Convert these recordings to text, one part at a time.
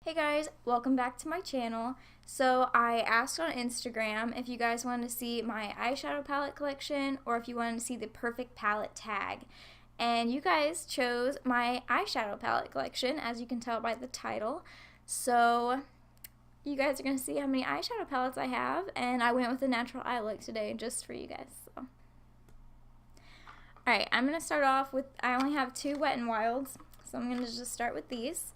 Hey guys, welcome back to my channel. So I asked on Instagram if you guys wanted to see my eyeshadow palette collection or if you wanted to see the perfect palette tag. And you guys chose my eyeshadow palette collection, as you can tell by the title. So you guys are going to see how many eyeshadow palettes I have, and I went with a natural eye look today just for you guys. So. Alright, I'm going to start off with, I only have two Wet n Wilds, so I'm going to just start with these.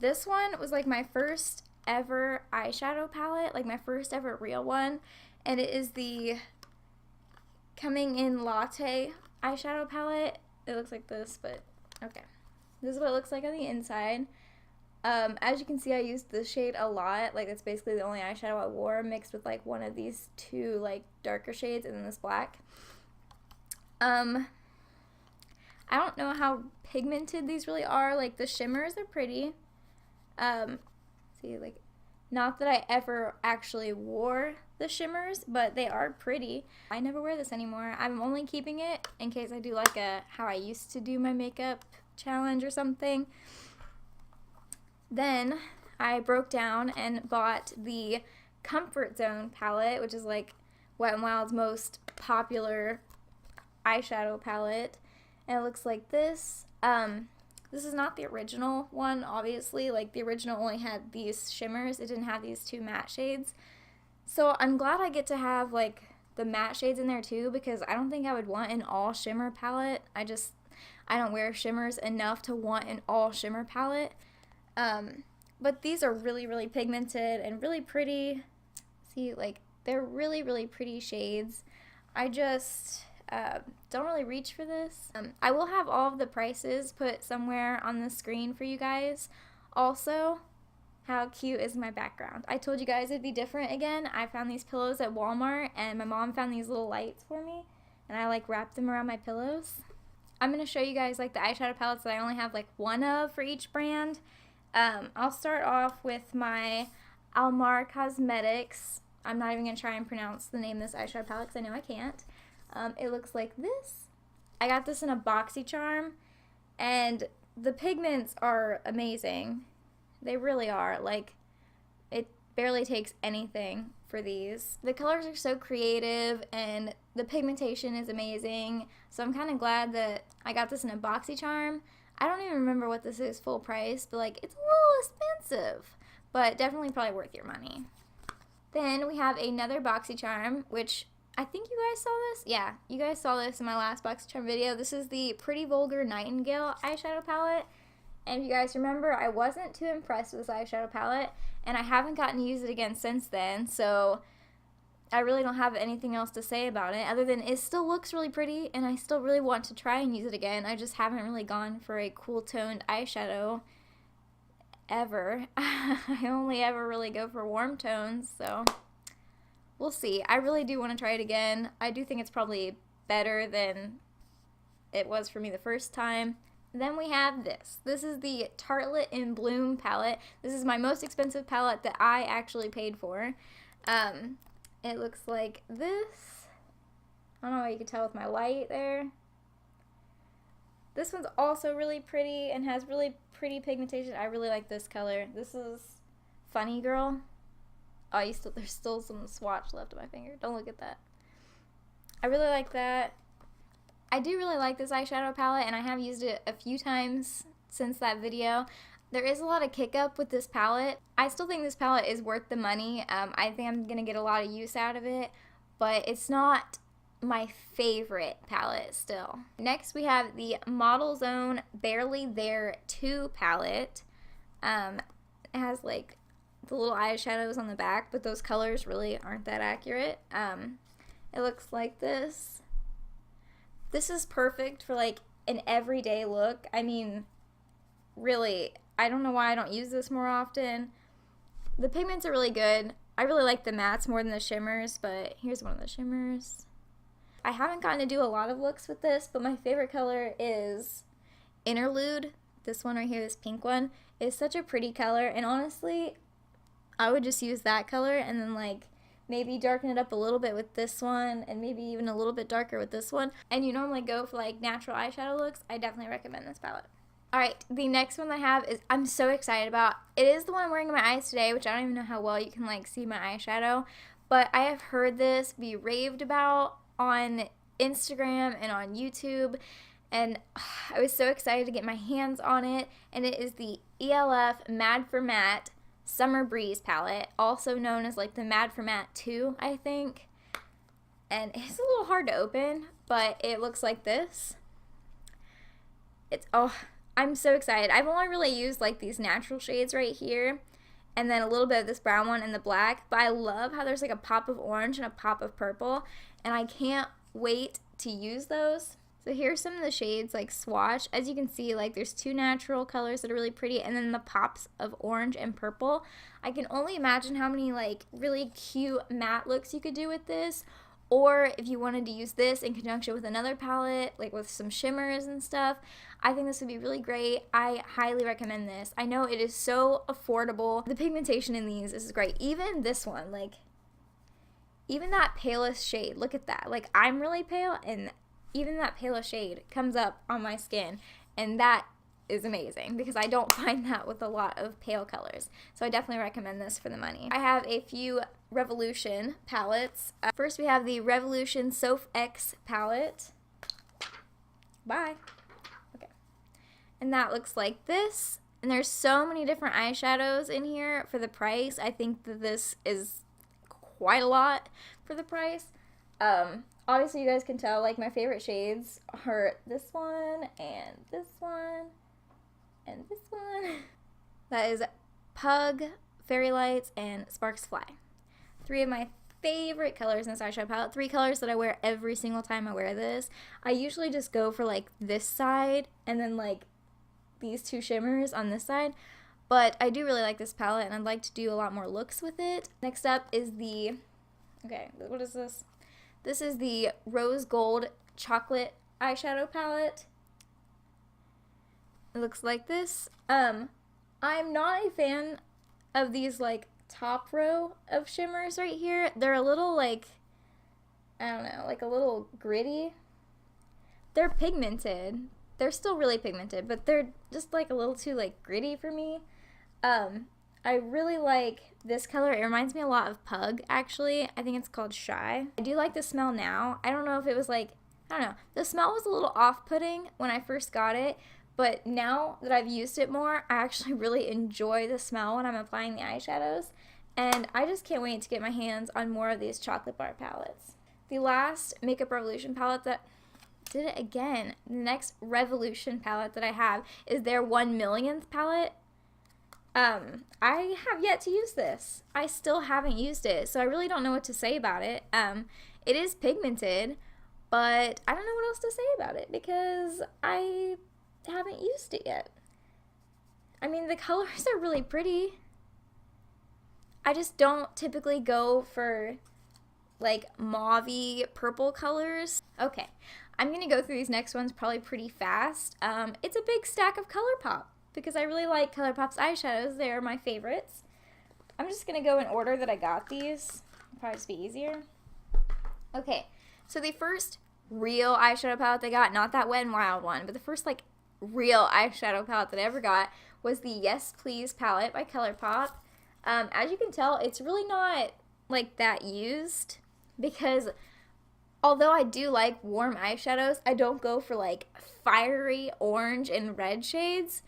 This one was like my first ever eyeshadow palette, like my first ever real one, and it is the Coming in Latte eyeshadow palette. It looks like this, but okay. This is what it looks like on the inside. As you can see, I used this shade a lot. Like, that's basically the only eyeshadow I wore, mixed with like one of these two like darker shades and then this black. I don't know how pigmented these really are. Like, the shimmers are pretty. See, like, not that I ever actually wore the shimmers, but they are pretty. I never wear this anymore. I'm only keeping it in case I do like a how I used to do my makeup challenge or something. Then I broke down and bought the Comfort Zone palette, which is like Wet n Wild's most popular eyeshadow palette, and it looks like this. This is not the original one, obviously. Like, the original only had these shimmers. It didn't have these two matte shades. So I'm glad I get to have like the matte shades in there too, because I don't think I would want an all shimmer palette. I don't wear shimmers enough to want an all shimmer palette. But these are really pigmented and really pretty. See, like, they're really pretty shades. I just don't really reach for this. I will have all of the prices put somewhere on the screen for you guys. Also, how cute is my background? I told you guys it'd be different again. I found these pillows at Walmart, and my mom found these little lights for me, and I like wrapped them around my pillows. I'm going to show you guys like the eyeshadow palettes that I only have like one of for each brand. I'll start off with my Almar Cosmetics. I'm not even going to try and pronounce the name of this eyeshadow palette because I know I can't. It looks like this. I got this in a BoxyCharm, and the pigments are amazing. They really are. Like, it barely takes anything for these. The colors are so creative, and the pigmentation is amazing, so I'm kind of glad that I got this in a BoxyCharm. I don't even remember what this is full price, but like, it's a little expensive, but definitely probably worth your money. Then we have another BoxyCharm, which I think you guys saw this. Yeah, you guys saw this in my last BoxyCharm video. This is the Pretty Vulgar Nightingale eyeshadow palette. And if you guys remember, I wasn't too impressed with this eyeshadow palette, and I haven't gotten to use it again since then, so I really don't have anything else to say about it, other than it still looks really pretty, and I still really want to try and use it again. I just haven't really gone for a cool toned eyeshadow ever. I only ever really go for warm tones, so we'll see. I really do want to try it again. I do think it's probably better than it was for me the first time. Then we have this. This is the Tartelette in Bloom palette. This is my most expensive palette that I actually paid for. It looks like this. I don't know what you can tell with my light there. This one's also really pretty and has really pretty pigmentation. I really like this color. This is Funny Girl. Oh, there's still some swatch left on my finger. Don't look at that. I really like that. I do really like this eyeshadow palette, and I have used it a few times since that video. There is a lot of kick up with this palette. I still think this palette is worth the money. I think I'm going to get a lot of use out of it, but it's not my favorite palette still. Next, we have the Model Zone Barely There 2 palette. It has like the little eyeshadows on the back, but those colors really aren't that accurate. It looks like this. This is perfect for like an everyday look. I mean, really, I don't know why I don't use this more often. The pigments are really good. I really like the mattes more than the shimmers, but here's one of the shimmers. I haven't gotten to do a lot of looks with this, but my favorite color is Interlude. This one right here, this pink one, is such a pretty color, and honestly, I would just use that color and then like maybe darken it up a little bit with this one, and maybe even a little bit darker with this one, and you normally go for like natural eyeshadow looks, I definitely recommend this palette. Alright, the next one that I have is I'm so excited about. It is the one I'm wearing in my eyes today, which I don't even know how well you can like see my eyeshadow. But I have heard this be raved about on Instagram and on YouTube. And I was so excited to get my hands on it. And it is the E.l.f. Mad for Matte Summer Breeze palette, also known as like the Mad for Matte 2, I think. And it's a little hard to open, but it looks like this. I'm so excited. I've only really used like these natural shades right here and then a little bit of this brown one and the black, but I love how there's like a pop of orange and a pop of purple, and I can't wait to use those. So here's some of the shades like swatch. As you can see, like there's two natural colors that are really pretty and then the pops of orange and purple. I can only imagine how many like really cute matte looks you could do with this. Or if you wanted to use this in conjunction with another palette, like with some shimmers and stuff, I think this would be really great. I highly recommend this. I know it is so affordable. The pigmentation in these is great. Even this one, like, even that palest shade, look at that. Like, I'm really pale, and even that palest shade comes up on my skin, and that is amazing because I don't find that with a lot of pale colors. So I definitely recommend this for the money. I have a few Revolution palettes. First we have the Revolution Soph X palette. Bye. Okay. And that looks like this. And there's so many different eyeshadows in here for the price. I think that this is quite a lot for the price. Obviously you guys can tell like my favorite shades are this one and this one and this one. That is Pug, Fairy Lights, and Sparks Fly. Three of my favorite colors in this eyeshadow palette. Three colors that I wear every single time I wear this. I usually just go for like this side and then like these two shimmers on this side. But I do really like this palette and I'd like to do a lot more looks with it. Next up is the, okay, what is this? This is the Rose Gold Chocolate eyeshadow palette. It looks like this. I'm not a fan of these like top row of shimmers right here. They're a little like, I don't know, like a little gritty. They're pigmented. They're still really pigmented, but they're just like a little too like gritty for me. I really like this color. It reminds me a lot of Pug, actually. I think it's called Shy. I do like the smell now. I don't know if it was like, I don't know. The smell was a little off-putting when I first got it, but now that I've used it more, I actually really enjoy the smell when I'm applying the eyeshadows, and I just can't wait to get my hands on more of these chocolate bar palettes. The last Makeup Revolution palette that did it again. The next Revolution palette that I have is their 1/1,000,000th palette. I have yet to use this. I still haven't used it, so I really don't know what to say about it. It is pigmented, but I don't know what else to say about it because I haven't used it yet. I mean, the colors are really pretty. I just don't typically go for like mauve-y purple colors. Okay, I'm gonna go through these next ones probably pretty fast. It's a big stack of ColourPop because I really like ColourPop's eyeshadows. They are my favorites. I'm just gonna go in order that I got these. It'll probably just be easier. Okay, so the first real eyeshadow palette I got, not that Wet n Wild one, but the first like real eyeshadow palette that I ever got was the Yes Please palette by ColourPop. As you can tell, it's really not like that used because although I do like warm eyeshadows, I don't go for like fiery orange and red shades.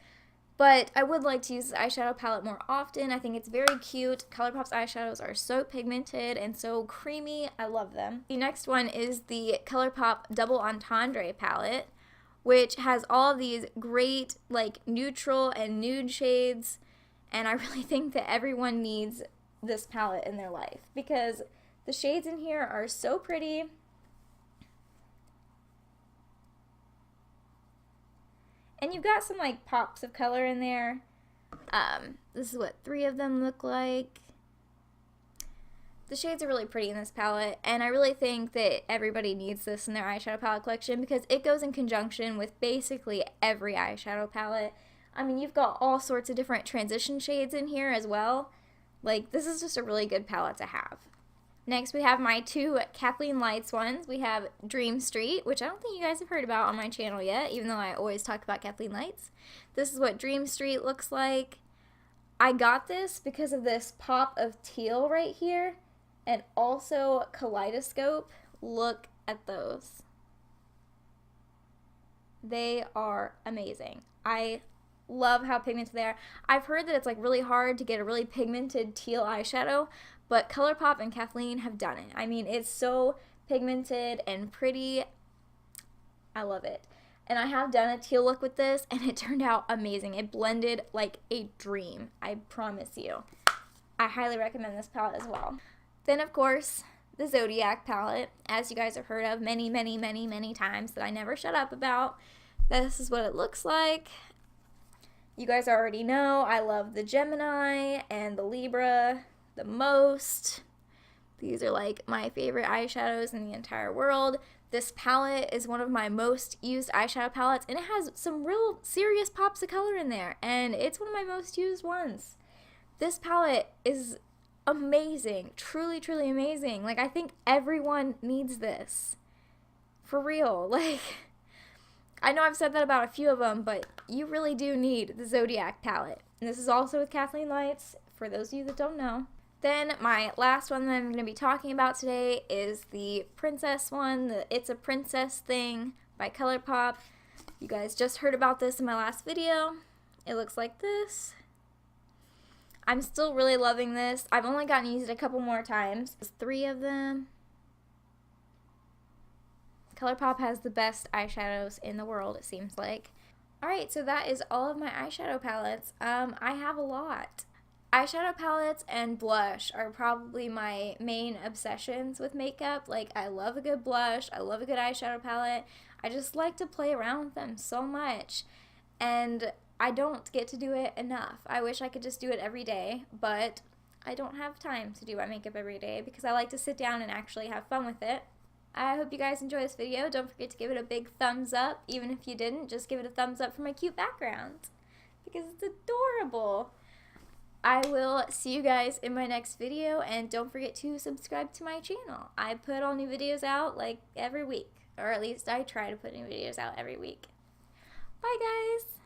But I would like to use this eyeshadow palette more often. I think it's very cute. ColourPop's eyeshadows are so pigmented and so creamy. I love them. The next one is the ColourPop Double Entendre palette, which has all of these great like neutral and nude shades. And I really think that everyone needs this palette in their life because the shades in here are so pretty. And you've got some like pops of color in there. This is what 3 of them look like. The shades are really pretty in this palette, and I really think that everybody needs this in their eyeshadow palette collection because it goes in conjunction with basically every eyeshadow palette. I mean, you've got all sorts of different transition shades in here as well. Like, this is just a really good palette to have. Next, we have my two Kathleen Lights ones. We have Dream Street, which I don't think you guys have heard about on my channel yet, even though I always talk about Kathleen Lights. This is what Dream Street looks like. I got this because of this pop of teal right here, and also Kaleidoscope. Look at those. They are amazing. I love how pigmented they are. I've heard that it's like really hard to get a really pigmented teal eyeshadow, but ColourPop and Kathleen have done it. I mean, it's so pigmented and pretty. I love it. And I have done a teal look with this, and it turned out amazing. It blended like a dream, I promise you. I highly recommend this palette as well. Then, of course, the Zodiac palette, as you guys have heard of many, many, many, many times that I never shut up about. This is what it looks like. You guys already know I love the Gemini and the Libra the most. These are like my favorite eyeshadows in the entire world. This palette is one of my most used eyeshadow palettes, and it has some real serious pops of color in there, and it's one of my most used ones. This palette is amazing, truly, truly amazing. Like, I think everyone needs this. For real. Like, I know I've said that about a few of them, but you really do need the Zodiac palette. And this is also with Kathleen Lights, for those of you that don't know. Then my last one that I'm going to be talking about today is the princess one, the It's a Princess thing by ColourPop. You guys just heard about this in my last video. It looks like this. I'm still really loving this. I've only gotten to use it a couple more times. There's 3 of them. ColourPop has the best eyeshadows in the world, it seems like. Alright, so that is all of my eyeshadow palettes. I have a lot. Eyeshadow palettes and blush are probably my main obsessions with makeup. Like, I love a good blush, I love a good eyeshadow palette. I just like to play around with them so much, and I don't get to do it enough. I wish I could just do it every day, but I don't have time to do my makeup every day because I like to sit down and actually have fun with it. I hope you guys enjoy this video. Don't forget to give it a big thumbs up. Even if you didn't, just give it a thumbs up for my cute background because it's adorable. I will see you guys in my next video, and don't forget to subscribe to my channel. I put all new videos out like every week, or at least I try to put new videos out every week. Bye guys!